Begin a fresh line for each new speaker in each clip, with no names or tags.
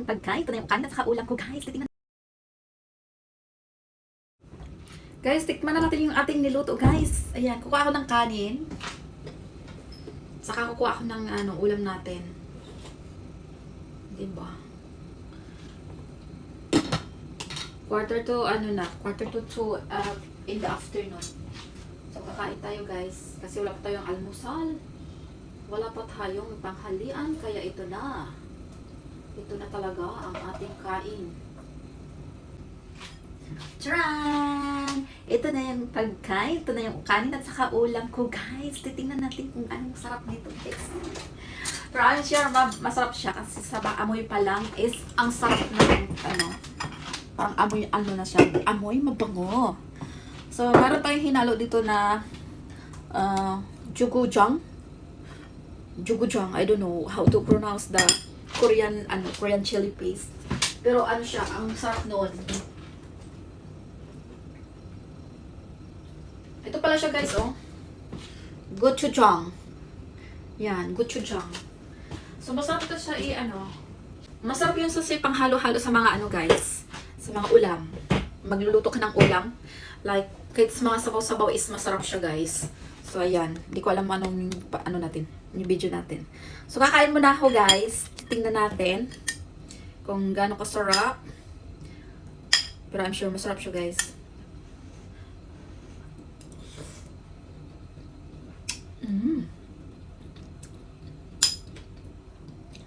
yung pagkain. Ito na yung kanin at saka ulam ko, guys. Titingnan. Guys, tikman na natin yung ating niluto, guys. Ayan, kukuha ako ng kanin. Saka kukuha ako ng ulam natin. Diba? Quarter to 2 in the afternoon. So, kakain tayo, guys. Kasi wala pa tayong almusal. Wala pa tayong panghalian. Kaya ito na. Ito na talaga ang ating kain. Tcharan! Ito na yung pagkain. Ito na yung kanin at saka ulam ko, guys. Titingnan natin kung anong sarap nito, guys. Pero I'm sure masarap siya kasi sa amoy pa lang is ang sarap ng parang amoy na siya. Amoy mabango. So, meron tayong hinalo dito na jugujang. Jugujang, I don't know how to pronounce the Korean chili paste. Pero siya, ang sarap noon. Ito pala siya, guys, oh. Gochujang. Yan, gochujang. So, masarap ito siya masarap yun sa panghalo-halo sa mga guys. Sa mga ulam. Magluluto ka ng ulam. Like, kahit sa mga sabaw-sabaw is masarap siya, guys. So, ayan. Hindi ko alam anong natin. Yung video natin. So, kakain muna ako, guys. Tingnan natin kung gaano kasarap. Pero I'm sure masarap siya, guys.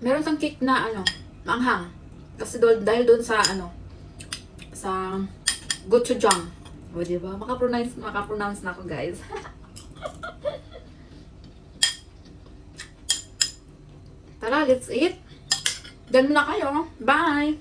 Meron siyang cake na maanghang. Kasi dahil doon sa sa gochujang. O, diba? Makapronounce na ako, guys. Tara, let's eat. Dyan muna kayo. Bye!